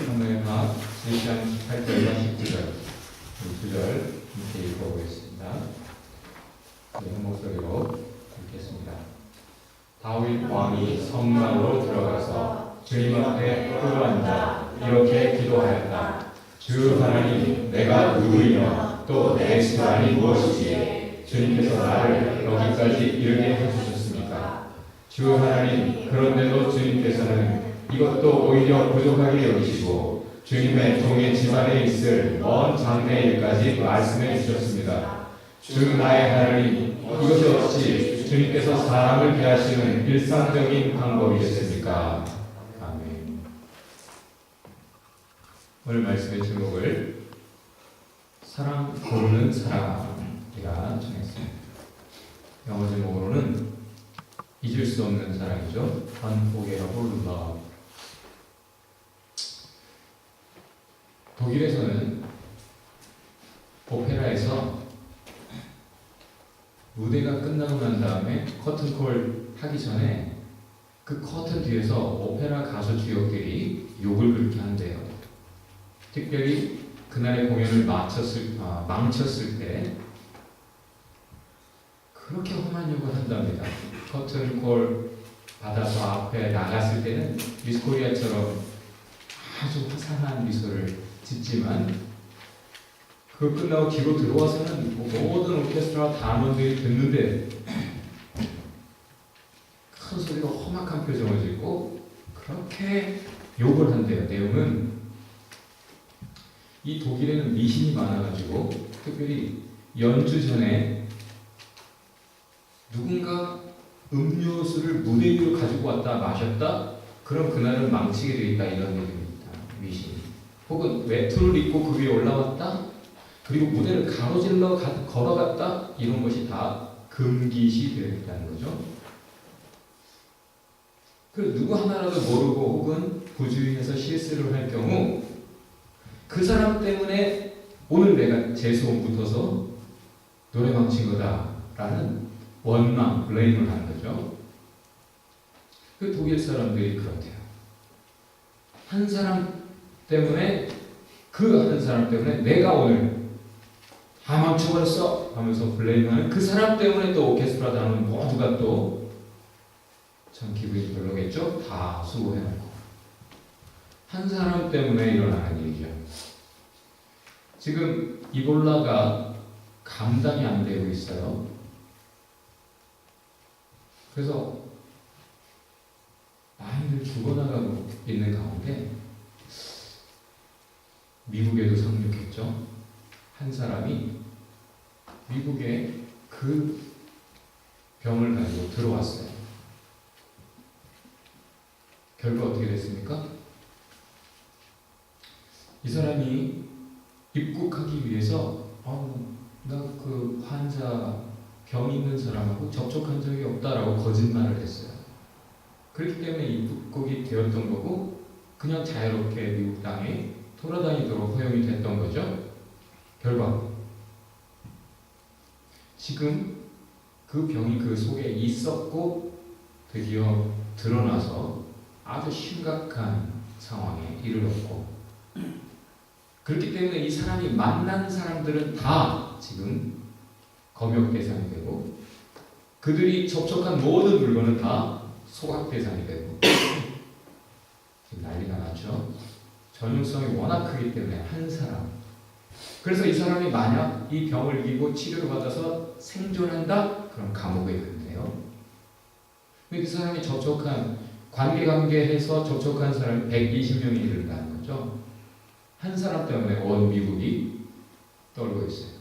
성경학 1장 8절과 19절 이 2절 함께 읽어보겠습니다. 한 목소리로 읽겠습니다. 다윗 왕이 성막으로 들어가서 주님 앞에 꿇어앉아 이렇게 기도하였다. 주 하나님, 내가 누구이며 또 내 수단이 무엇이기에 주님께서 나를 여기까지 이르게 해주셨습니까? 주 하나님, 그런데도 주님께서는 이것도 오히려 부족하게 여기시고 주님의 종의 집안에 있을 먼 장래 일까지 말씀해 주셨습니다. 주 나의 하나님, 이것이 어찌 주님께서 사람을 대하시는 일상적인 방법이셨습니까? 아멘. 오늘 말씀의 제목을 사랑 고르는 사랑이라 정했습니다. 영어 제목으로는 잊을 수 없는 사랑이죠. Unforgettable Love. 독일에서는 오페라에서 무대가 끝나고 난 다음에 커튼콜 하기 전에 그 커튼 뒤에서 오페라 가수 주역들이 욕을 그렇게 한대요. 특별히 그날의 공연을 망쳤을 때 그렇게 험한 욕을 한답니다. 커튼콜 받아서 앞에 나갔을 때는 미스코리아처럼 아주 화사한 미소를 짓지만 그 끝나고 뒤로 들어와서는 모든 오케스트라 단원들이 듣는데 큰 소리로 험악한 표정을 짓고 그렇게 욕을 한대요. 내용은 이 독일에는 미신이 많아가지고 특별히 연주 전에 누군가 음료수를 무대 위로 가지고 왔다 마셨다 그럼 그날은 망치게 되어 있다 이런 얘기입니다. 미신. 혹은 외투를 입고 그 위에 올라왔다 그리고 무대를 가로질러 걸어갔다 이런 것이 다 금기시 되어 있다는 거죠. 그 누구 하나라도 모르고 혹은 부주의해서 실수를 할 경우 그 사람 때문에 오늘 내가 재수원 붙어서 노래 망친 거다라는 원망, 블레임을 하는 거죠. 그 독일 사람들이 그렇대요. 한 사람 때문에 그 한 사람 때문에 내가 오늘 다 망쳐버렸어 하면서 블레임하는 그 사람 때문에 또 오케스트라 단원 모두가 또 참 기분이 별로겠죠? 다 수고해놓고 한 사람 때문에 일어나는 일이죠. 지금 이볼라가 감당이 안 되고 있어요. 그래서 많이들 죽어나가고 있는 가운데 미국에도 상륙했죠. 한 사람이 미국에 그 병을 가지고 들어왔어요. 결과 어떻게 됐습니까? 이 사람이 입국하기 위해서 나 그 환자 병 있는 사람하고 접촉한 적이 없다라고 거짓말을 했어요. 그렇기 때문에 입국이 되었던 거고 그냥 자유롭게 미국 땅에 돌아다니도록 허용이 됐던 거죠. 결과 지금 그 병이 그 속에 있었고 드디어 드러나서 아주 심각한 상황에 이르렀고 그렇기 때문에 이 사람이 만난 사람들은 다 지금 검역 대상이 되고 그들이 접촉한 모든 물건은 다 소각 대상이 되고 지금 난리가 났죠. 전염성이 워낙 크기 때문에 한 사람. 그래서 이 사람이 만약 이 병을 이기고 치료를 받아서 생존한다? 그럼 감옥에 간대요. 그 사람이 관계해서 접촉한 사람이 120명이 이른다는 거죠. 한 사람 때문에 온 미국이 떨고 있어요.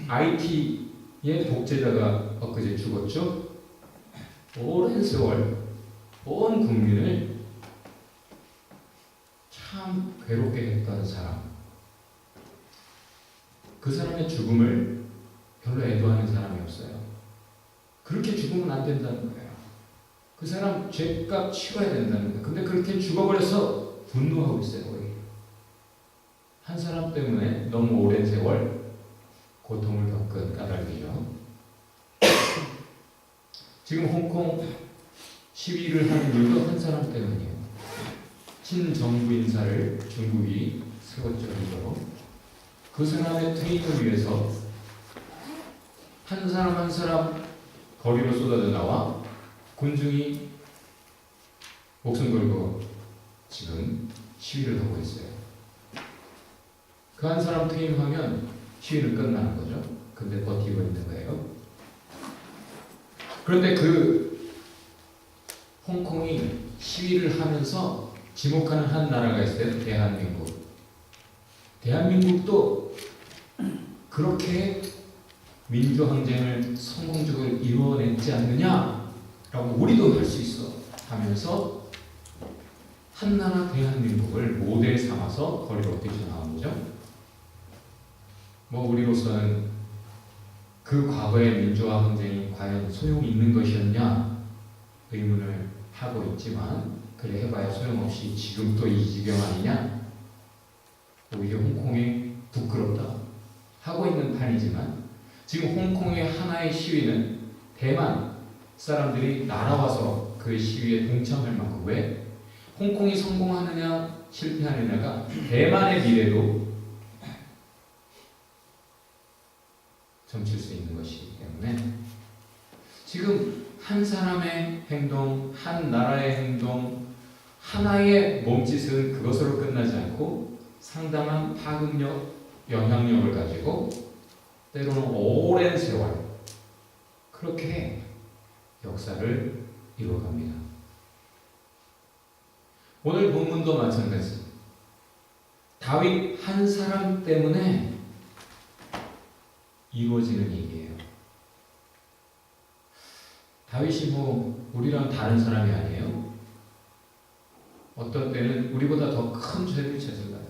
IT의 독재자가 엊그제 죽었죠. 오랜 세월 온 국민을 참 괴롭게 했던 사람. 그 사람의 죽음을 별로 애도하는 사람이 없어요. 그렇게 죽으면 안 된다는 거예요. 그 사람 죄값 치러야 된다는 거예요. 근데 그렇게 죽어버려서 분노하고 있어요. 거의. 한 사람 때문에 너무 오랜 세월 고통을 겪은 까닭이죠. 지금 홍콩 시위를 하는 이유도 한 사람 때문이에요. 친정부 인사를 중국이 세웠죠. 그 사람의 퇴임을 위해서 한 사람 한 사람 거리로 쏟아져 나와 군중이 목숨 걸고 지금 시위를 하고 있어요. 그 한 사람 퇴임하면 시위는 끝나는 거죠. 근데 버티고 있는 거예요. 그런데 그 홍콩이 시위를 하면서 지목하는 한 나라가 있어요. 대한민국. 대한민국도 그렇게 민주항쟁을 성공적으로 이루어냈지 않느냐라고 우리도 할 수 있어 하면서 한나라 대한민국을 모델 삼아서 거리로 뛰쳐나온 거죠. 우리로서는 그 과거의 민주화 항쟁이 과연 소용이 있는 것이었냐 의문을 하고 있지만 그래 해봐야 소용없이 지금 또 이 지경 아니냐, 오히려 홍콩이 부끄럽다 하고 있는 판이지만 지금 홍콩의 하나의 시위는 대만 사람들이 날아와서 그 시위에 동참할 만큼, 왜? 홍콩이 성공하느냐 실패하느냐가 대만의 미래도 점칠 수 있는 것이기 때문에 지금 한 사람의 행동, 한 나라의 행동, 하나의 몸짓은 그것으로 끝나지 않고 상당한 파급력, 영향력을 가지고 때로는 오랜 세월 그렇게 역사를 이루어갑니다. 오늘 본문도 마찬가지. 다윗 한 사람 때문에 이루어지는 얘기예요. 다윗이 우리랑 다른 사람이 아니에요. 어떤 때는 우리보다 더 큰 죄를 저질러요.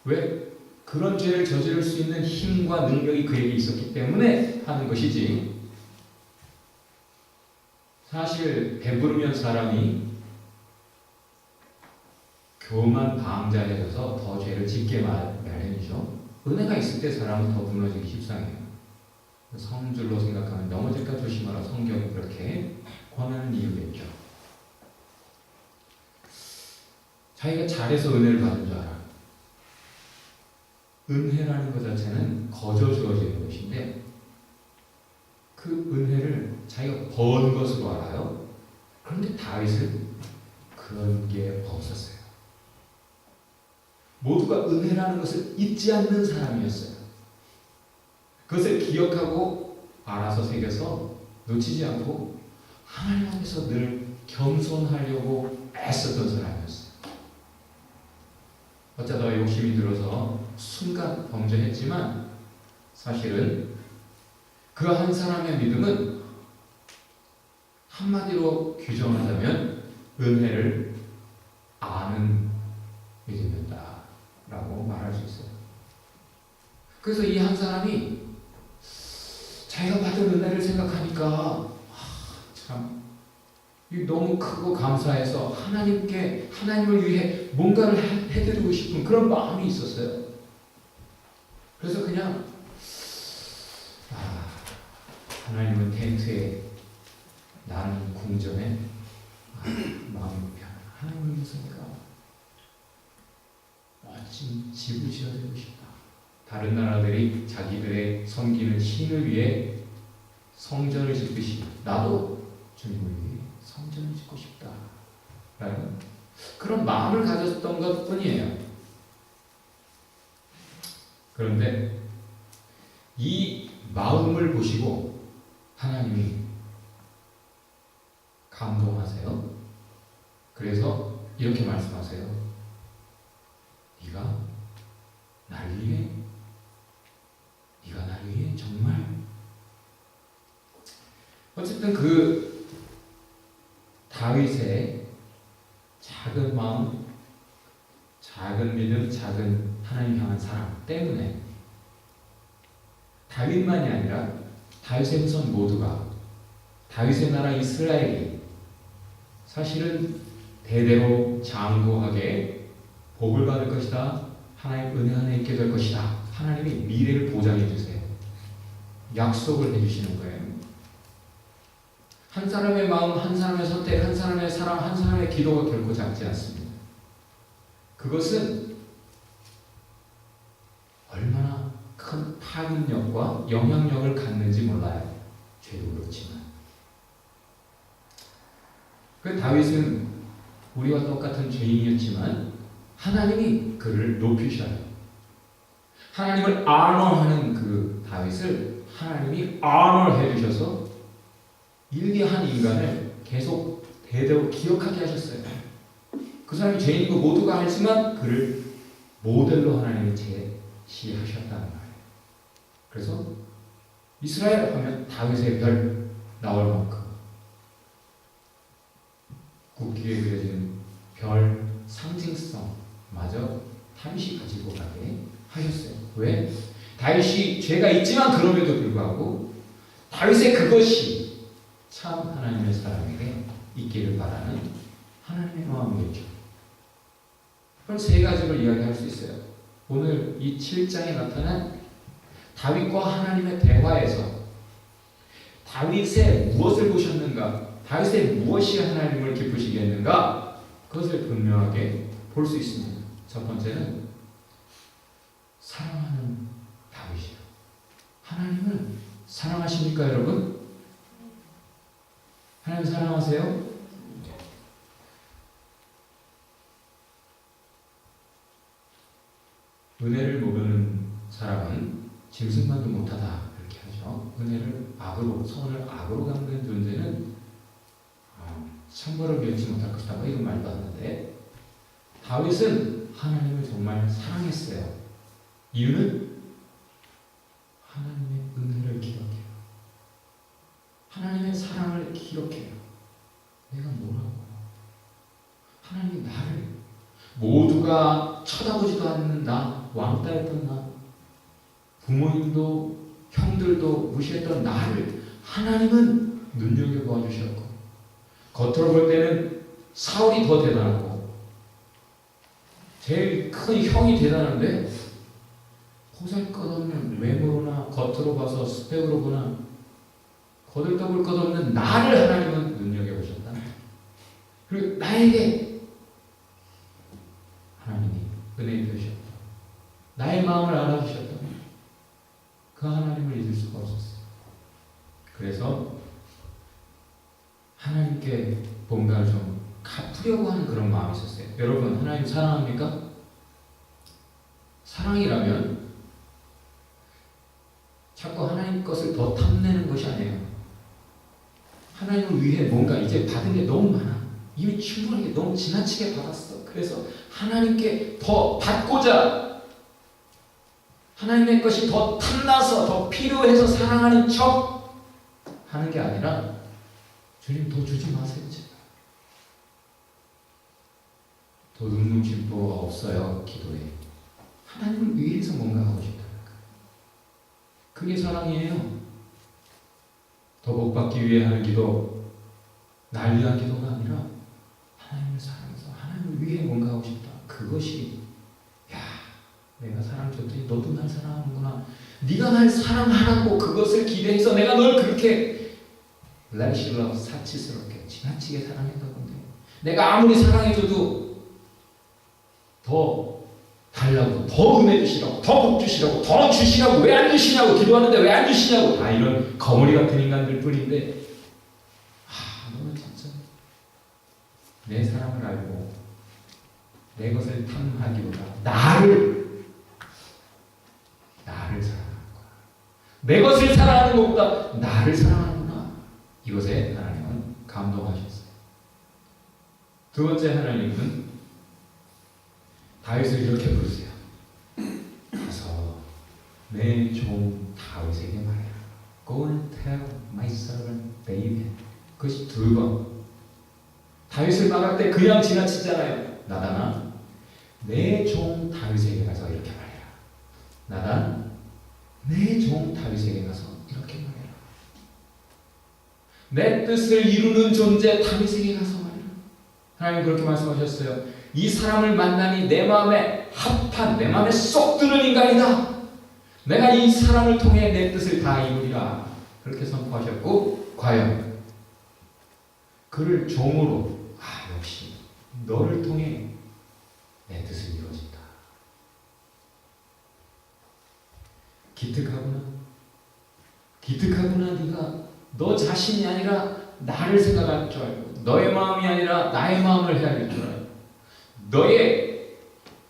왜? 그런 죄를 저지를 수 있는 힘과 능력이 그에게 있었기 때문에 하는 것이지, 사실 배부르면 사람이 교만방자해져서 더 죄를 짓게 마련이죠. 은혜가 있을 때 사람은 더 무너지기 십상해요. 성줄로 생각하면 넘어질까 조심하라, 성경이 그렇게 권하는 이유겠죠. 자기가 잘해서 은혜를 받은 줄 알아. 은혜라는 것 자체는 거저 주어지는 것인데 그 은혜를 자기가 번 것으로 알아요. 그런데 다윗은 그런 게 없었어요. 모두가 은혜라는 것을 잊지 않는 사람이었어요. 그것을 기억하고 알아서 새겨서 놓치지 않고 하나님 앞에서 늘 겸손하려고 애썼던 사람이었어요. 어쩌다 욕심이 들어서 순간 범죄했지만 사실은 그 한 사람의 믿음은 한마디로 규정하자면 은혜를 아는 믿음이었다 라고 말할 수 있어요. 그래서 이 한 사람이 자기가 받은 은혜를 생각하니까 참 너무 크고 감사해서 하나님을 위해 뭔가를 해드리고 싶은 그런 마음이 있었어요. 그래서 그냥 하나님은 텐트에, 나는 궁전에, 마음이 불편해. 하나님은 있으니까 멋진 집을 지어드리고 싶다. 다른 나라들이 자기들의 섬기는 신을 위해 성전을 짓듯이 나도 주님을 위해 성전을 짓고 싶다 라는 그런 마음을 가졌던 것 뿐이에요. 그런데 이 마음을 보시고 하나님이 감동하세요. 그래서 이렇게 말씀하세요. 네가 나를 위해 정말. 어쨌든 그 다윗의 작은 마음, 작은 믿음, 작은 하나님 향한 사랑 때문에 다윗만이 아니라 다윗의 후손 모두가, 다윗의 나라 이스라엘이 사실은 대대로 장구하게 복을 받을 것이다. 하나님 은혜 안에 있게 될 것이다. 하나님이 미래를 보장해 주세요. 약속을 해주시는 거예요. 한 사람의 마음, 한 사람의 선택, 한 사람의 사랑, 한 사람의 기도가 결코 작지 않습니다. 그것은 얼마나 큰 파급력과 영향력을 갖는지 몰라요. 죄도 그렇지만. 그 다윗은 우리와 똑같은 죄인이었지만 하나님이 그를 높이셔요. 하나님을 아너하는 그 다윗을 하나님이 아너해 주셔서 일개한 인간을 계속 대대로 기억하게 하셨어요. 그 사람이 죄인인 거 모두가 알지만 그를 모델로 하나님이 제시하셨다는 거예요. 그래서 이스라엘 하면 다윗의 별 나올 만큼 국기에 그려진 별 상징성마저 다윗이 가지고 가게 하셨어요. 왜? 다윗이 죄가 있지만 그럼에도 불구하고 다윗의 그것이 참 하나님의 사람에게 있기를 바라는 하나님의 마음이었죠. 그럼 세 가지를 이야기할 수 있어요. 오늘 이 7장에 나타난 다윗과 하나님의 대화에서 다윗의 무엇을 보셨는가? 다윗의 무엇이 하나님을 기쁘시게 했는가? 그것을 분명하게 볼 수 있습니다. 첫 번째는 사랑하는 다윗이요. 하나님을 사랑하십니까, 여러분? 하나님 사랑하세요? 은혜를 모르는 사람은 짐승만도 못하다 이렇게 하죠. 은혜를 악으로, 선을 악으로 갚는 존재는 천벌을 면치 못할 것이다. 이런 말도 하는데 다윗은 하나님을 정말 사랑했어요. 이유는 하나님의 은혜를 기억해요. 하나님의 사랑을 기억해요. 내가 뭐라고? 하나님이 나를 모두가 쳐다보지도 않는 나, 왕따였던 나, 부모님도 형들도 무시했던 나를 하나님은 눈여겨봐 주셨고 겉으로 볼 때는 사울이 더 대단하고 제일 큰 형이 대단한데 보잘것없는 외모로나 겉으로 봐서 스펙으로 보나 거들떠볼 것 없는 나를 하나님은 눈여겨보셨다. 그리고 나에게 하나님이 은혜 주셨다. 나의 마음을 알아주셨다. 그 하나님을 잊을 수가 없었어요. 그래서 하나님께 뭔가를 좀 갚으려고 하는 그런 마음이 있었어요. 여러분, 하나님 사랑합니까? 사랑이라면 자꾸 하나님 것을 더 탐내는 것이 아니에요. 하나님을 위해 뭔가 이제 받은 게 너무 많아. 이미 충분하게 너무 지나치게 받았어. 그래서 하나님께 더 받고자 하나님의 것이 더 탐나서 더 필요해서 사랑하는 척 하는 게 아니라 주님 더 주지 마세요. 제발. 더 눈물심보가 없어요. 기도에. 하나님을 위해서 뭔가 하고 싶다는 거예요. 그게 사랑이에요. 더 복받기 위해 하는 기도, 날 위한 기도가 아니라 하나님을 사랑해서 하나님을 위해 뭔가 하고 싶다. 그것이 야, 내가 사랑 줬더니 너도 날 사랑하는구나. 네가 날 사랑하라고 그것을 기대해서 내가 널 그렇게 락실러 사치스럽게 지나치게 사랑했다 본데 내가 아무리 사랑해줘도 더 달라고, 더 은혜 주시라고, 더 복 주시라고, 더 주시라고, 왜 안 주시냐고 기도하는데 왜 안 주시냐고 다 이런 거머리 같은 인간들 뿐인데 너는 진짜 내 사랑을 알고 내 것을 탐하기보다 나를 사랑하는 거야. 내 것을 사랑하는 것보다 나를 사랑하는구나. 이것에 하나님은 감동하셨어요. 두 번째, 하나님은 다윗을 이렇게 부르세요. 가서 내 종 다윗에게 말해라. Go and tell my servant David. 그것이 두 번. 다윗을 말할 때 그냥 지나치잖아요. 나단아, 내 종 다윗에게 가서 이렇게 말해라. 나단, 내 종 다윗에게 가서 이렇게 말해라. 내 뜻을 이루는 존재 다윗에게 가서 말해라. 하나님 그렇게 말씀하셨어요. 이 사람을 만나니 내 마음에 합한, 내 마음에 쏙 드는 인간이다. 내가 이 사람을 통해 내 뜻을 다 이루리라. 그렇게 선포하셨고, 과연 그를 종으로 역시 너를 통해 내 뜻을 이루리라. 기특하구나. 기특하구나. 네가 너 자신이 아니라 나를 생각할 줄 알고, 너의 마음이 아니라 나의 마음을 헤아릴 줄 알고, 너의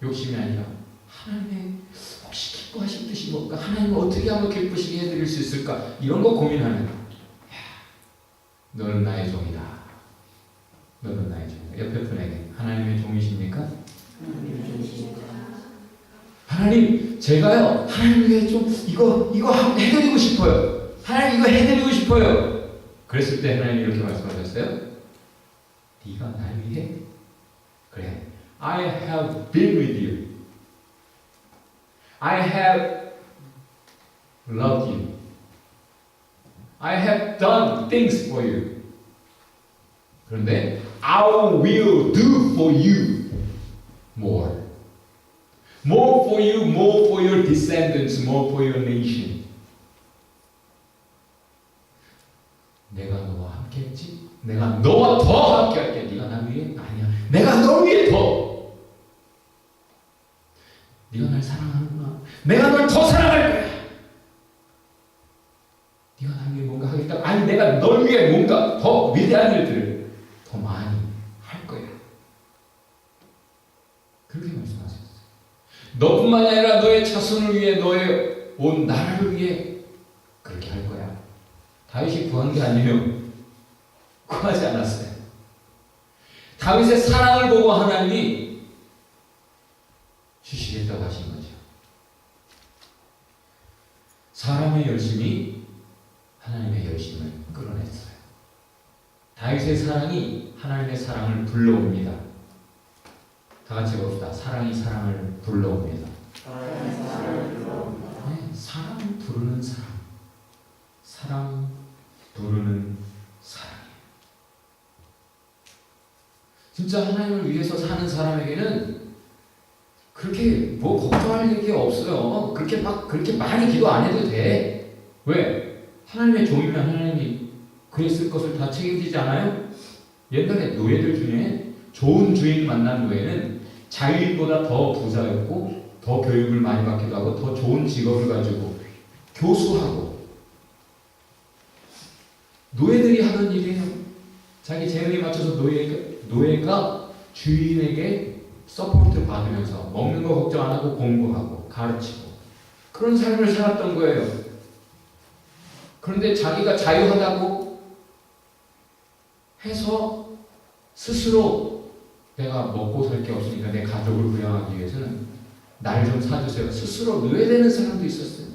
욕심이 아니라 하나님의 혹시 기뻐하실 뜻이 뭘까? 하나님을 어떻게 하면 기쁘시게 해드릴 수 있을까? 이런 거 고민하는. 너는 나의 종이다. 너는 나의 종이다. 옆에 분에게 하나님의 종이십니까? 하나님, 제가요 하나님 위해 좀 이거 해드리고 싶어요. 하나님 이거 해드리고 싶어요. 그랬을 때 하나님이 이렇게 말씀하셨어요. 네가 날 위해? 그래. I have been with you. I have loved you. I have done things for you. 그런데 I will do for you more. More for you, more for your descendants, more for your nation. 내가 너와 함께 했지? 내가 너와 더 함께 할게. 네가 나 위해? 아니야. 내가 너 위해 더. 네가 날 사랑하는구나. 내가 널 더 사랑할 거야. 네가 나 위해 뭔가 하겠다. 아니, 내가 널 위해 뭔가 더 위대한 일들을 더 많이 할 거야. 그렇게 말씀하셨어요. 너뿐만이 아니라 너의 자손을 위해, 너의 온 나라를 위해 그렇게 할 거야. 다윗이 구한 게 아니에요. 구하지 않았어요. 다윗의 사랑을 보고 하나님이 주시겠다고 하신 거죠. 사람의 열심이 하나님의 열심을 끌어냈어요. 다윗의 사랑이 하나님의 사랑을 불러옵니다. 다 같이 봅시다. 사랑이 사랑을 불러옵니다. 네, 사랑 부르는 사랑. 사랑 부르는 사랑이에요. 진짜 하나님을 위해서 사는 사람에게는 그렇게 뭐 걱정할 일이 없어요. 그렇게 많이 기도 안 해도 돼. 왜? 하나님의 종이면 하나님이 그랬을 것을 다 책임지지 않아요? 옛날에 노예들 중에 좋은 주인 만난 노예는 자유인보다 더 부자였고 더 교육을 많이 받기도 하고 더 좋은 직업을 가지고 교수하고, 노예들이 하던 일이에요. 자기 재능에 맞춰서 노예가 주인에게 서포트 받으면서 먹는 거 걱정 안 하고 공부하고 가르치고 그런 삶을 살았던 거예요. 그런데 자기가 자유하다고 해서 스스로 내가 먹고 살 게 없으니까 내 가족을 부양하기 위해서는 날 좀 사주세요. 스스로 노예되는 사람도 있었어요.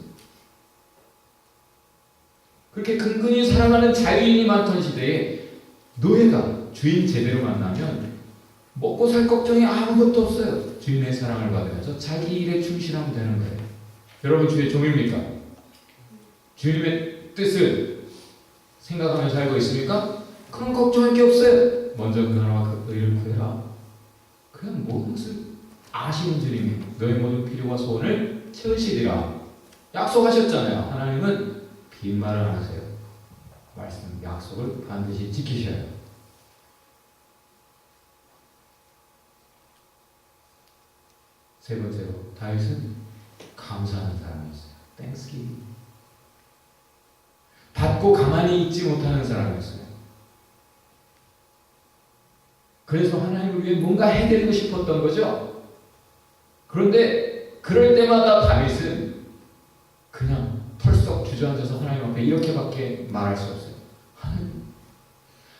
그렇게 근근히 살아가는 자유인이 많던 시대에 노예가 주인 제대로 만나면 먹고 살 걱정이 아무것도 없어요. 주인의 사랑을 받으면서 자기 일에 충실하면 되는 거예요. 여러분 주의 종입니까? 주님의 뜻을 생각하며 살고 있습니까? 그런 걱정할 게 없어요. 먼저 그 나라와 그 의를 구해라. 그냥 모든 것을 아시는 주님이 너의 모든 필요와 소원을 채우시리라 약속하셨잖아요. 하나님은 빈말을 안 하세요. 말씀, 약속을 반드시 지키셔요. 세 번째로 다윗은 감사하는 사람이었어요. Thanksgiving. 받고 가만히 있지 못하는 사람이었어요. 그래서 하나님을 위해 뭔가 해드리고 싶었던 거죠. 그런데 그럴 때마다 다윗은 그냥 털썩 주저앉아서 하나님 앞에 이렇게밖에 말할 수 없어요.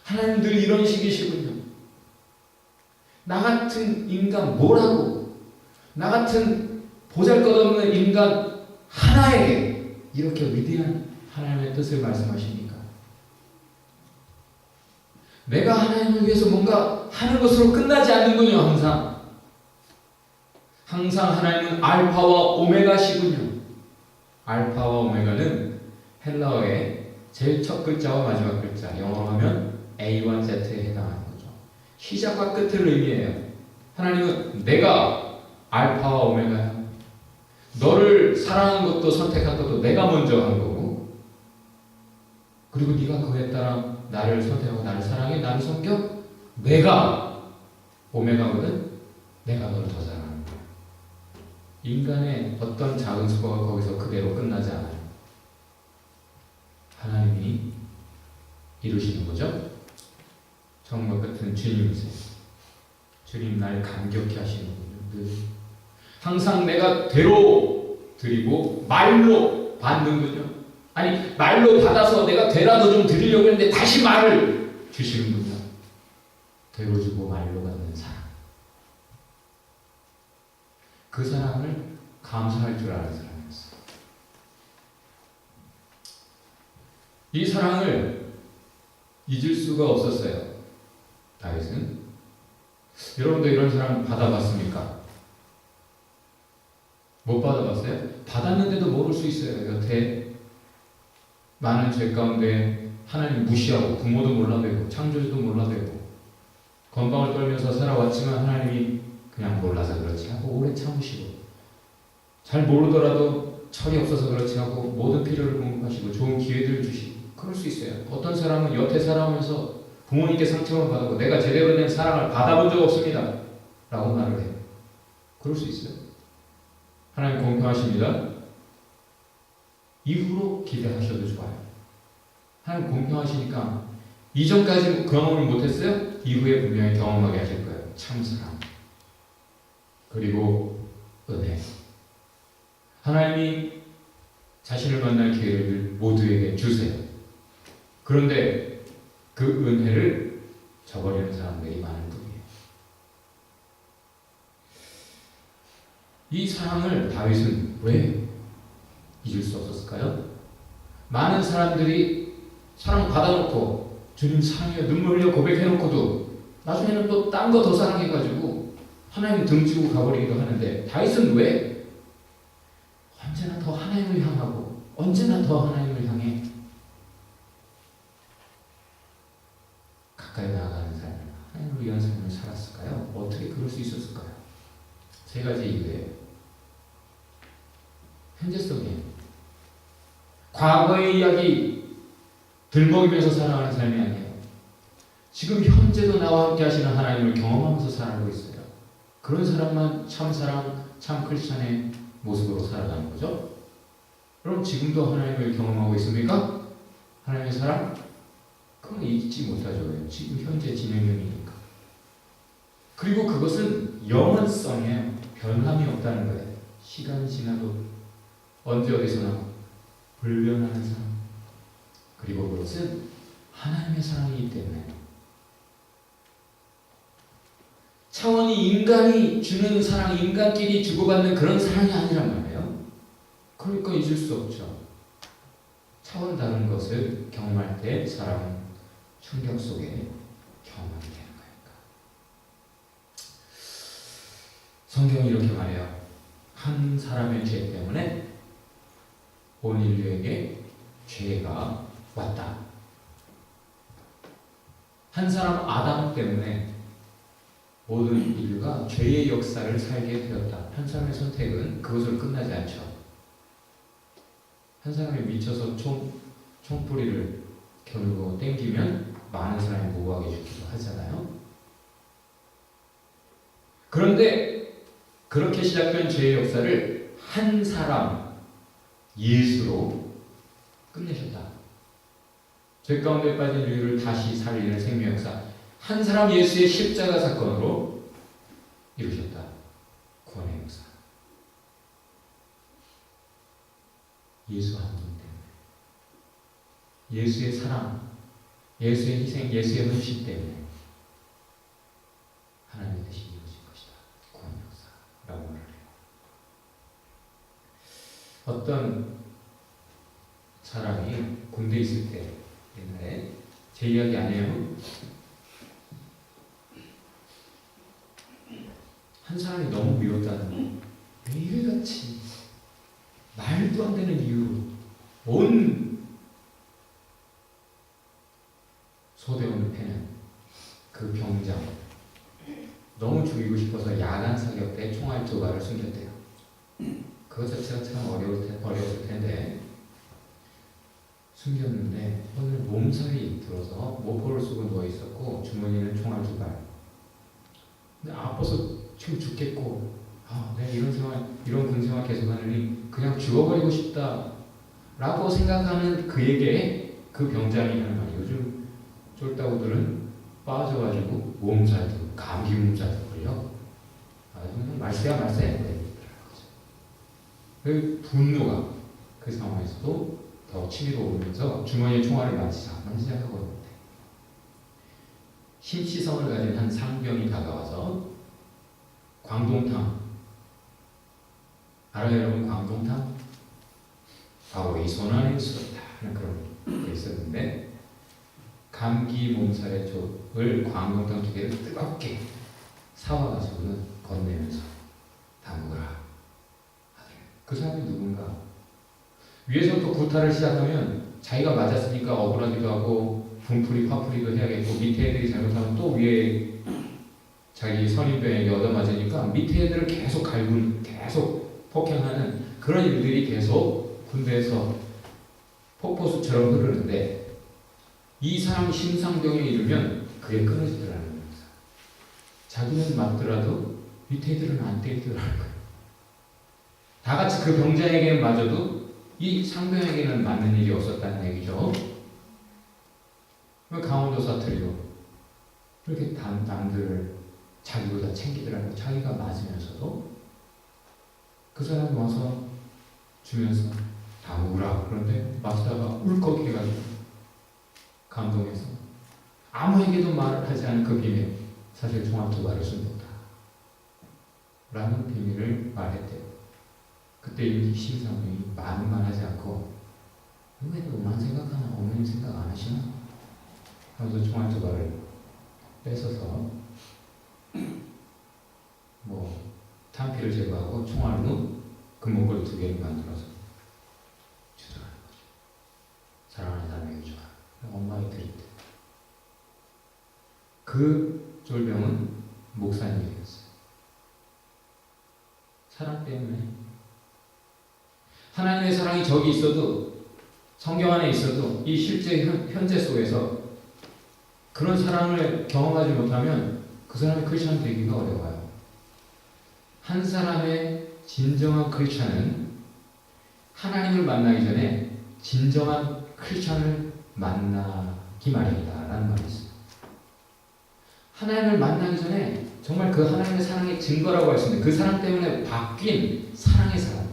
하나님 늘 이런 식이시군요. 나 같은 인간 뭐라고, 나 같은 보잘것없는 인간 하나에게 이렇게 위대한 하나님의 뜻을 말씀하십니까? 내가 하나님을 위해서 뭔가 하는 것으로 끝나지 않는군요. 항상 하나님은 알파와 오메가시군요. 알파와 오메가는 헬라어의 제일 첫 글자와 마지막 글자, 영어로 하면 A와 Z에 해당하는 거죠. 시작과 끝을 의미해요. 하나님은 내가 알파와 오메가야. 너를 사랑한 것도 선택한 것도 내가 먼저 한 거고, 그리고 네가 그에 따라 나를 선택하고 나를 사랑해, 나를 섬겨. 내가 오메가거든. 내가 너를 더 사랑하는 거야. 인간의 어떤 작은 수고가 거기서 그대로 끝나지 않아요. 하나님이 이루시는 거죠. 정말 같은 주님이세요. 주님 날 감격히 하시는군요. 항상 내가 되로 드리고 말로 받는군요. 아니 말로 받아서 내가 되라도 좀 드리려고 했는데 다시 말을 주시는군요. 되로 주고 말로 받는 사랑. 그 사랑을 감사할 줄 아는 사람이었어요. 이 사랑을 잊을 수가 없었어요. 다윗은. 여러분도 이런 사랑 받아봤습니까? 못 받아봤어요? 받았는데도 모를 수 있어요. 여태 많은 죄 가운데 하나님 무시하고 부모도 몰라대고 창조주도 몰라대고 건방을 떨면서 살아왔지만 하나님이 그냥 몰라서 그렇지 하고 오래 참으시고 잘 모르더라도 철이 없어서 그렇지 하고 모든 필요를 공급하시고 좋은 기회들을 주시고 그럴 수 있어요. 어떤 사람은 여태 살아오면서 부모님께 상처를 받고 내가 제대로 된 사랑을 받아본 적 없습니다 라고 말을 해요. 그럴 수 있어요. 하나님 공평하십니다. 이후로 기대하셔도 좋아요. 하나님 공평하시니까 이전까지 경험을 못했어요? 이후에 분명히 경험하게 하실 거예요. 참사랑 그리고 은혜. 하나님이 자신을 만날 기회를 모두에게 주세요. 그런데 그 은혜를 저버리는 사람들이 많은 뿐이에요. 이 사랑을 다윗은 왜 잊을 수 없었을까요? 많은 사람들이 사랑 받아놓고 주님 사랑해요 눈물 흘려 고백해놓고도 나중에는 또 딴 거 더 사랑해가지고 하나님 등지고 가버리기도 하는데 다윗은 왜 언제나 더 하나님을 향하고 언제나 더 하나님을 향해 가까이 나아가는 삶을 하나님을 위한 삶을 살았을까요? 어떻게 그럴 수 있었을까요? 세 가지 이유예요. 현재성이에요. 과거의 이야기 들먹이면서 살아가는 삶이 아니에요. 지금 현재도 나와 함께 하시는 하나님을 경험하면서 살아가고 있어요. 그런 사람만 참사랑, 참 크리스찬의 모습으로 살아가는 거죠. 그럼 지금도 하나님을 경험하고 있습니까? 하나님의 사랑? 그건 잊지 못하죠. 지금 현재 진행형이니까. 그리고 그것은 영원성이에요. 변함이 없다는 거예요. 시간이 지나도 언제 어디서나 불변하는 사랑. 그리고 그것은 하나님의 사랑이기 때문에 차원이 인간이 주는 사랑, 인간끼리 주고받는 그런 사랑이 아니란 말이에요. 그러니까 잊을 수 없죠. 차원 다른 것을 경험할 때 사랑은 충격 속에 경험하게 되는 거니까. 성경이 이렇게 말해요. 한 사람의 죄 때문에 온 인류에게 죄가 왔다. 한 사람 아담 때문에 모든 인류가 죄의 역사를 살게 되었다. 한 사람의 선택은 그것으로 끝나지 않죠. 한 사람이 미쳐서 총뿌리를 겨누고 땡기면 많은 사람이 무고하게 죽기도 하잖아요. 그런데 그렇게 시작된 죄의 역사를 한 사람 예수로 끝내셨다. 죄 가운데 빠진 인류를 다시 살리는 생명 역사. 한 사람 예수의 십자가 사건으로 이루셨다. 구원의 역사. 예수 한 분 때문에. 예수의 사랑, 예수의 희생, 예수의 헌신 때문에 하나님의 뜻이 이루어진 것이다. 구원의 역사라고 말을 해요. 어떤 사람이 군대에 있을 때 옛날에 제 이야기 아니에요. 한 사람이 너무 미웠다는 거. 매일같이 말도 안 되는 이유로 온 소대원을 패는 그 병장. 너무 죽이고 싶어서 야간 사격 때 총알 2발을 숨겼대요. 그것 자체가 참 어려웠을 텐데 숨겼는데 오늘 몸살이 들어서 모포를 쓰고 누워있었고 주머니에는 총알 2발. 근데 아파서 지금 죽겠고 내가 이런 군생활 계속하느니 그냥 죽어버리고 싶다라고 생각하는 그에게 그 병장이 하는 말이 요즘 쫄따구들은 빠져가지고 몸살도 감기 몸살도 걸려. 그냥 말세야. 그 분노가 그 상황에서도 더 치밀어 오르면서 주머니에 총알을 만지작하고 있는데 심시성을 가진 한 상병이 다가와서 광동탕 알아요 여러분? 광동탕? 바로 이 손안에 있었다 하는 그런 게 있었는데 감기 몸살의 족을 광동탕 2개를 뜨겁게 사와가지고는 건네면서 다 먹으라. 그 사람이 누군가? 위에서부터 구타를 시작하면 자기가 맞았으니까 억울하기도 하고 분풀이 화풀이도 해야겠고 밑에 애들이 잘못하면 또 위에 자기 선임병에게 얻어맞으니까 밑에 애들을 계속 갈구는 계속 폭행하는 그런 일들이 계속 군대에서 폭포수처럼 흐르는데 이 사람 심상병에 이르면 그게 끊어지더라는 겁니다. 자기는 맞더라도 밑에 애들은 안 때리더라는 거예요. 다 같이 그 병자에게 맞아도 이 상병에게는 맞는 일이 없었다는 얘기죠. 강원도 사투리로 그렇게 남들을 자기보다 챙기더라고. 자기가 맞으면서도 그 사람이 와서 주면서 다 우라. 그런데 맞다가 울컥해가지고 감동해서 아무에게도 말을 하지 않은 그 비밀, 사실 종합 도발을 쓴다 라는 비밀을 말했대요. 그때 이 심상병이 말만 하지 않고 왜 너만 생각하나 어머님 생각 안 하시나? 하면서 총알 2발을 뺏어서 탄피를 제거하고 총알로 금목걸이 2개를 만들어서 주더라는 거죠. 사랑하는 사람에게 주라. 엄마가 드릴 때 그 쫄병은 목사님이 되었어요. 사랑 때문에 하나님의 사랑이 저기 있어도 성경 안에 있어도 이 실제 현재 속에서 그런 사랑을 경험하지 못하면 그 사람이 크리스찬 되기가 어려워요. 한 사람의 진정한 크리스찬은 하나님을 만나기 전에 진정한 크리스찬을 만나기 마련이다라는 말이 있습니다. 하나님을 만나기 전에 정말 그 하나님의 사랑의 증거라고 할 수 있는 그 사랑 때문에 바뀐 사랑의 사람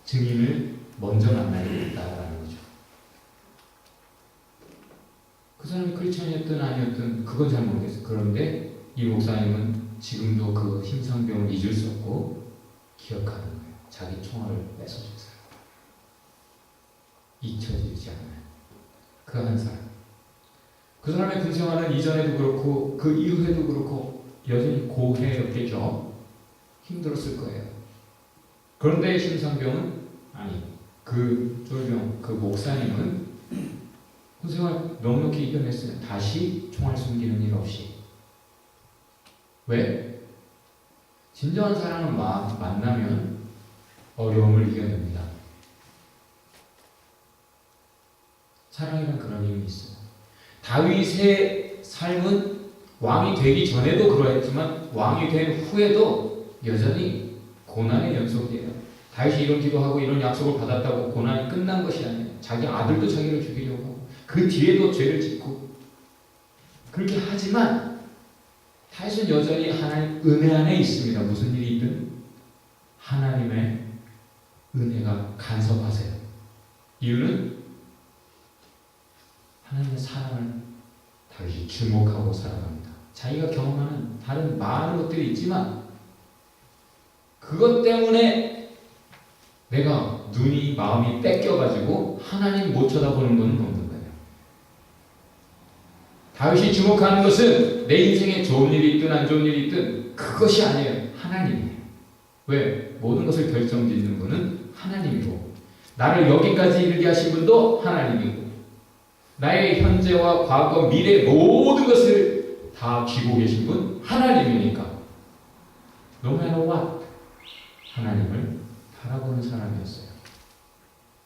증인을 먼저 만나야겠다라는 거죠. 그 사람이 크리스천이었든 아니었든 그건 잘 모르겠어요. 그런데 이 목사님은 지금도 그 심상병을 잊을 수 없고 기억하는 거예요. 자기 총알을 뺏어준 사람. 잊혀지지 않아요. 그 한 사람. 그 사람의 군생활은 이전에도 그렇고 그 이후에도 그렇고 여전히 고해였겠죠. 힘들었을 거예요. 그런데 심상병은 그 쫄병, 그 목사님은 군생활 넉넉히 이겨냈어요. 다시 총알 숨기는 일 없이. 왜? 진정한 사랑을 만나면 어려움을 이겨냅니다. 사랑이란 그런 힘이 있어요. 다윗의 삶은 왕이 되기 전에도 그러했지만 왕이 된 후에도 여전히 고난의 연속이에요. 다윗이 이런 기도하고 이런 약속을 받았다고 고난이 끝난 것이 아니에요. 자기 아들도 자기를 죽이려고 하고 그 뒤에도 죄를 짓고 그렇게 하지만 다윗은 여전히 하나님 은혜 안에 있습니다. 무슨 일이 있든 하나님의 은혜가 간섭하세요. 이유는 하나님의 사랑을 다윗이 주목하고 살아갑니다. 자기가 경험하는 다른 많은 것들이 있지만 그것 때문에 내가 눈이 마음이 뺏겨가지고 하나님 못 쳐다보는 건 없는 거예요. 다윗이 주목하는 것은 내 인생에 좋은 일이 있든 안 좋은 일이 있든 그것이 아니에요. 하나님이에요. 왜? 모든 것을 결정짓는 분은 하나님이고 나를 여기까지 이르게 하신 분도 하나님이고 나의 현재와 과거, 미래 모든 것을 다 쥐고 계신 분 하나님이니까 No matter what 하나님을 바라보는 사람이었어요.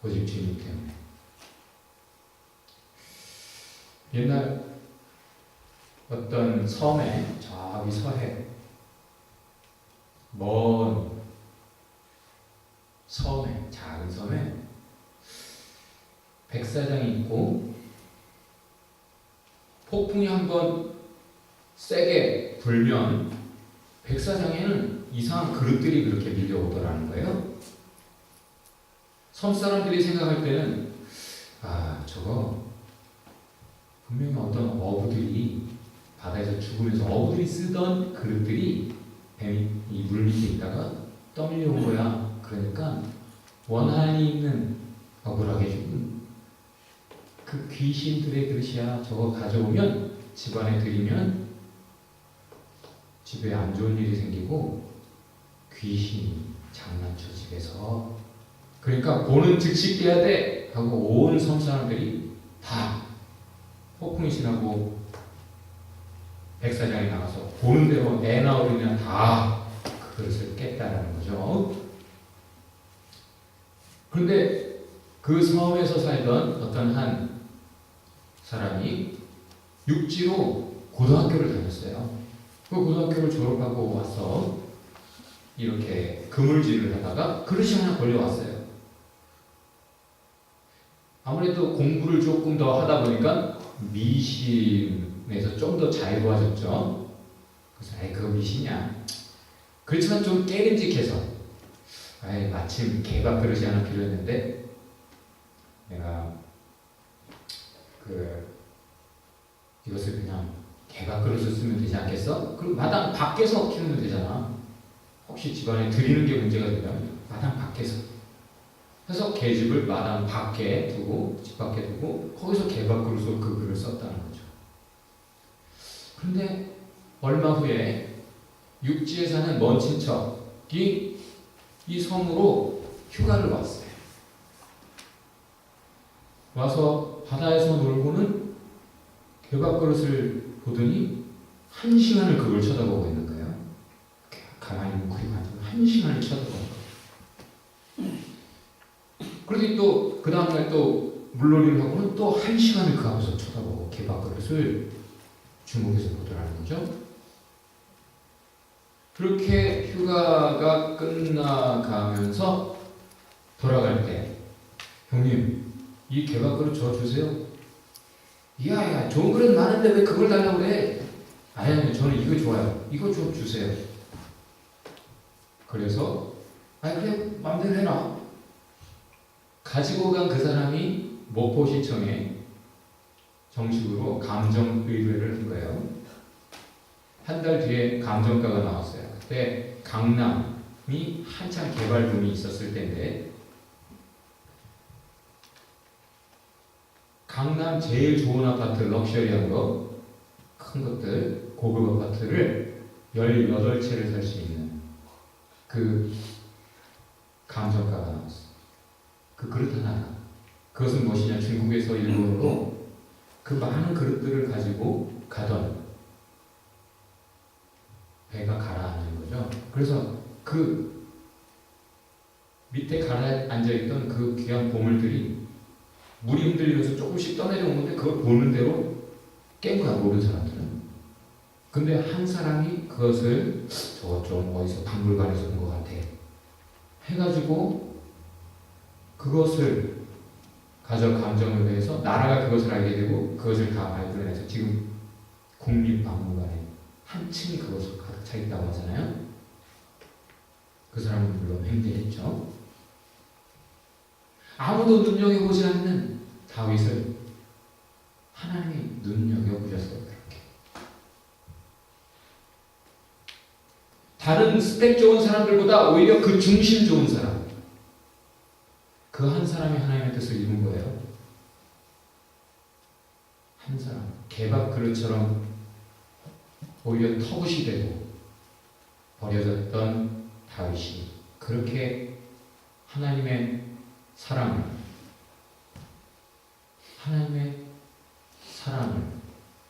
오직 주님 때문에. 옛날 어떤 섬에 저기 서해 백사장이 있고 폭풍이 한번 세게 불면 백사장에는 이상한 그릇들이 그렇게 밀려오더라는 거예요. 섬 사람들이 생각할 때는 저거 분명히 어떤 어부들이 바다에서 죽으면서 어부들이 쓰던 그릇들이 뱀이 이 물 밑에 있다가 떠밀려온 거야. 그러니까 원한이 있는 억울하게 죽은 그 귀신들의 그릇이야. 저거 가져오면 집안에 들이면 집에 안 좋은 일이 생기고 귀신이 장난쳐 집에서. 그러니까 보는 즉시 깨야 돼 하고 온 섬 사람들이 다 폭풍이 지나고 백사장에 나가서 보는 대로 애 나오려면 다 그것을 깼다라는 거죠. 그런데 그 섬에서 살던 어떤 한 사람이 육지로 고등학교를 다녔어요. 그 고등학교를 졸업하고 와서 이렇게 그물질을 하다가 그릇이 하나 걸려왔어요. 아무래도 공부를 조금 더 하다 보니까 미심에서 좀 더 자유로워졌죠. 그래서 그거 미심이야. 그렇지만 좀 깨름직해서 마침 개밥 그릇이 하나 필요했는데 내가 이것을 그냥 개밥 그릇을 쓰면 되지 않겠어? 그리고 마당 밖에서 키우면 되잖아. 혹시 집안에 드리는 게 문제가 되면 마당 밖에서 해서 개집을 마당 밖에 두고 집 밖에 두고 거기서 개밥 그릇으로 그 글을 썼다는 거죠. 그런데 얼마 후에 육지에 사는 먼 친척이 이 섬으로 휴가를 왔어요. 와서 바다에서 놀고는 개밥 그릇을 보더니 1시간을 그걸 쳐다보고 있는 거예요. 가만히 뭉클히 가지고 1시간을 쳐다보는 거예요. 그러더니 또 그 다음날 또 물놀이를 하고는 또 1시간을 그 앞에서 쳐다보고 개밥 그릇을 주목해서 보더라는 거죠. 그렇게 휴가가 끝나가면서 돌아갈 때 형님 이 개밥 그릇 저 주세요. 야 좋은 그릇 많은데 왜 그걸 달라고 그래? 아니 저는 이거 좋아요. 이거 좀 주세요. 그래서 그래 마음대로 해라. 가지고 간 그 사람이 목포시청에 정식으로 감정의뢰를 한 거예요. 한 달 뒤에 감정가가 나왔어요. 그때 강남이 한창 개발붐이 있었을 때인데 강남 제일 좋은 아파트 럭셔리한 거, 큰 것들, 고급 아파트를 18채를 살 수 있는 그 감정가가 나왔어요. 그 그릇 하나. 그것은 무엇이냐? 중국에서 일본으로 그 많은 그릇들을 가지고 가던 배가 가라앉은 거죠. 그래서 그 밑에 가라앉아있던 그 귀한 보물들이 물이 흔들리면서 조금씩 떠내려오는데 그걸 보는 대로 깬 거야, 모든 사람들은. 근데 한 사람이 그것을 저거 좀 어디서 박물관에서 본 것 같아 해가지고 그것을 가져 감정을 해서 나라가 그것을 알게 되고 그것을 다 발굴해서 지금 국립박물관에 한 층이 그것으로 가득 차 있다고 하잖아요. 그 사람은 물론 횡재했죠. 아무도 눈여겨보지 않는 다윗을 하나님이 눈여겨보셨어요. 그렇게 다른 스펙 좋은 사람들보다 오히려 그 중심 좋은 사람, 그 한 사람이 하나님의 뜻을 이룬 거예요. 한 사람, 개밥 그릇처럼 오히려 터붓이 되고 버려졌던 다윗이 그렇게 하나님의 사랑을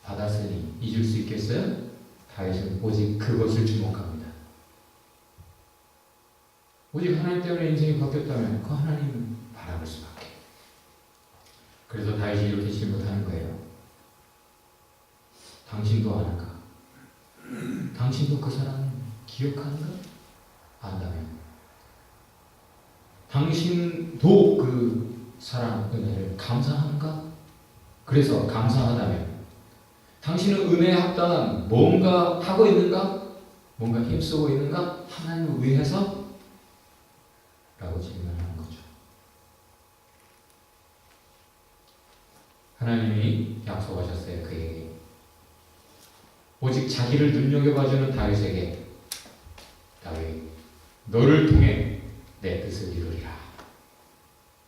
받았으니 잊을 수 있겠어요? 다윗은 오직 그것을 주목합니다. 오직 하나님 때문에 인생이 바뀌었다면 그 하나님을 바라볼 수밖에. 그래서 다윗이 이렇게 질문하는 거예요. 당신도 아는가? 당신도 그 사람을 기억하는가? 안다면 당신도 그 사랑, 은혜를 감사한가? 그래서 감사하다면 당신은 은혜에 합당한 뭔가 하고 있는가? 뭔가 힘쓰고 있는가? 하나님을 위해서? 라고 질문하는 거죠. 하나님이 약속하셨어요. 그에게. 오직 자기를 눈여겨봐주는 다윗에게 다윗, 너를 통해 내 뜻을 이루리라.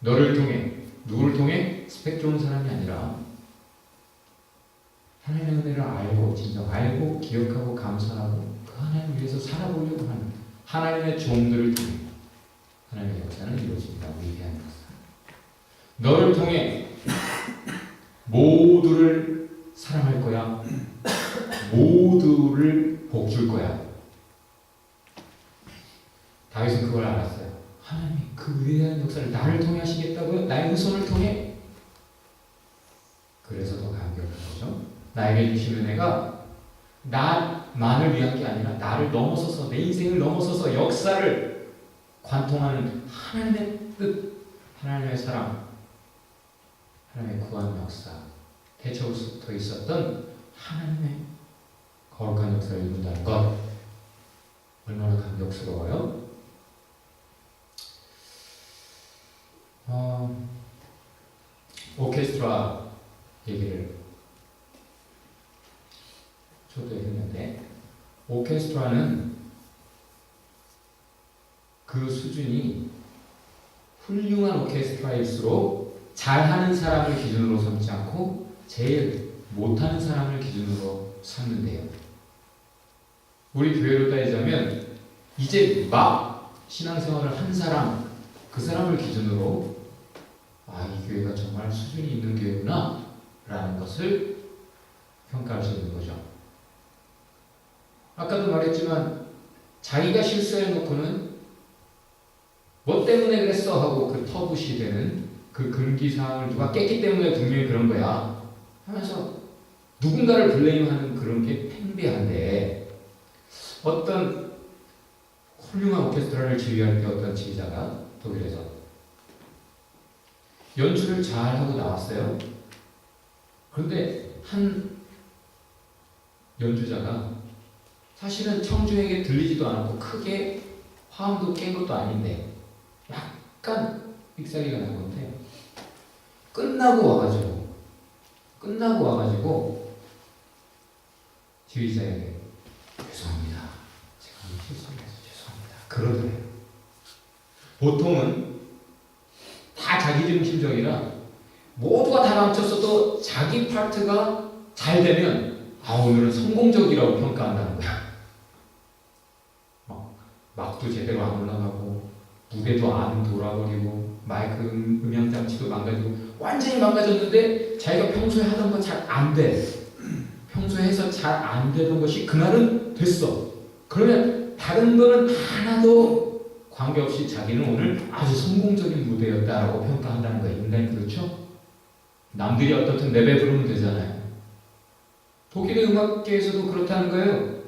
너를 통해, 누구를 통해? 스펙 좋은 사람이 아니라 하나님의 은혜를 알고, 진정 알고, 기억하고, 감사하고 그 하나님을 위해서 살아보려고 하는 하나님의 종들을 통해 하나님의 역사는 이루어집니다. 위대한 역사. 너를 통해 모두를 사랑할 거야. 모두를 복줄 거야. 다윗은 그걸 알았어요. 하나님 그 위대한 역사를 나를 통해 하시겠다고요? 나의 후손을 통해? 그래서 더 감격한 거죠. 나에게 주신 은혜가 나만을 위한 게 아니라 나를 넘어서서 내 인생을 넘어서서 역사를 관통하는 하나님의 뜻, 하나님의 사랑, 하나님의 구원 역사, 태초부터 있었던 하나님의 거룩한 역사를 이룬다는 것 얼마나 감격스러워요. 오케스트라 얘기를 저도 했는데 오케스트라는 그 수준이 훌륭한 오케스트라일수록 잘하는 사람을 기준으로 삼지 않고 제일 못하는 사람을 기준으로 삼는데요. 우리 교회로 따지자면 이제 막 신앙생활을 한 사람, 그 사람을 기준으로 이 교회가 정말 수준이 있는 교회구나 라는 것을 평가할 수 있는 거죠. 아까도 말했지만 자기가 실수해놓고는 뭐 때문에 그랬어 하고 그 터부시 되는 그 금기사항을 누가 깼기 때문에 분명히 그런 거야 하면서 누군가를 블레임하는 그런 게 팽배한데 어떤 훌륭한 오케스트라를 지휘할 때 어떤 지휘자가 독일에서 연주를 잘하고 나왔어요. 그런데 한 연주자가 사실은 청중에게 들리지도 않았고 크게 화음도 깬 것도 아닌데 약간 삑사리가 난 건데 끝나고 와가지고 지휘자에게 죄송합니다. 제가 실수해서 죄송합니다. 그러더래요. 보통은 다 자기중심적이라 모두가 다 망쳤어도 자기 파트가 잘 되면 오늘은 성공적이라고 평가한다는 거야. 막도 제대로 안 올라가고 무대도 안 돌아버리고 마이크 음향장치도 망가지고 완전히 망가졌는데 자기가 평소에 하던 거 잘 안 돼. 평소에 해서 잘 안 되던 것이 그날은 됐어. 그러면 다른 거는 하나도 관계없이 자기는 오늘 아주 성공적인 무대였다라고 평가한다는 거예요. 인간이 그렇죠? 남들이 어떻든 내배 부르면 되잖아요. 독일의 음악계에서도 그렇다는 거예요.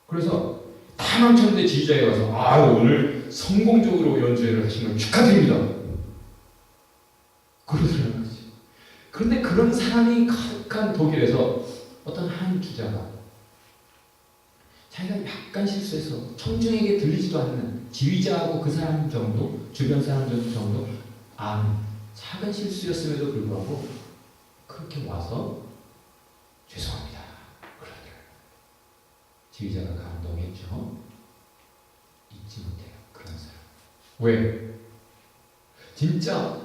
그래서 다 망쳤는데 지휘자에 와서 오늘 성공적으로 연주회를 하신 걸 축하드립니다. 그러더라고요. 그런데 그런 사람이 가득한 독일에서 어떤 한 주자가 자기가 약간 실수해서 청중에게 들리지도 않는 지휘자하고 그 사람 정도, 주변 사람 정도 작은 실수였음에도 불구하고 그렇게 와서 죄송합니다. 그러더라고요. 지휘자가 감동했죠. 잊지 못해요. 그런 사람. 왜? 진짜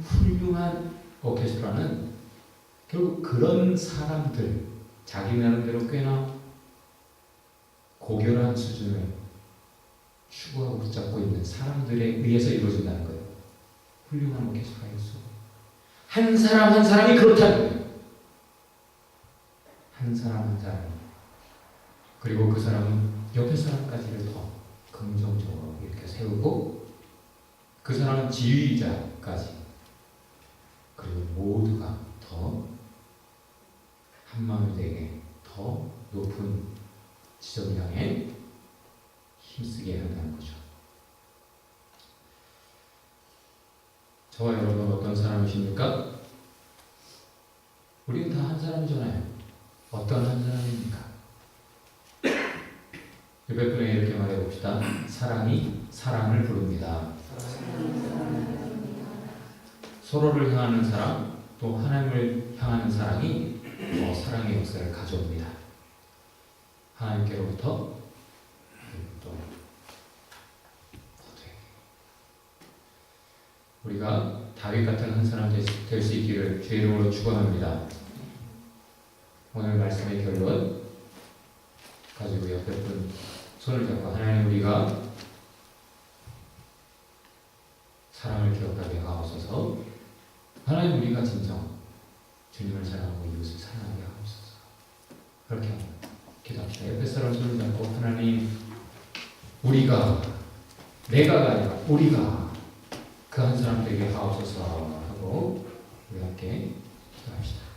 훌륭한 오케스트라는 결국 그런 사람들, 자기 나름대로 꽤나 고결한 수준을 추구하고 붙잡고 있는 사람들에 의해서 이루어진다는 거예요. 훌륭한 오케스트라였어. 한 사람 한 사람이 그렇다는 거예요. 한 사람 한 사람이. 그리고 그 사람은 옆에 사람까지를 더 긍정적으로 이렇게 세우고 그 사람은 지휘자까지 그리고 모두가 더 한마음이 되게 더 높은 지점을 향해 힘쓰게 한다는 거죠. 저와 여러분은 어떤 사람이십니까? 우리는 다 한 사람이잖아요. 어떤 한 사람입니까? 옆에 분에게 이렇게 말해봅시다. 사랑이 사랑을 부릅니다. 서로를 향하는 사랑, 또 하나님을 향하는 사랑이 더 사랑의 역사를 가져옵니다. 하나님께로부터 또 우리가 다윗 같은 한 사람 될 수 있기를 주의 이름으로 축원합니다. 오늘 말씀의 결론 가지고 옆에 분 손을 잡고 하나님 우리가 사랑을 기억하게 하옵소서. 하나님 우리가 진정 주님을 사랑하고 이웃을 사랑하게 하옵소서. 그렇게 기도합시다. 옆에 사람 손을 잡고 하나님 우리가 내가가 아니라 우리가 그 한 사람 되게 하옵소서 하고 우리 함께 기도합시다.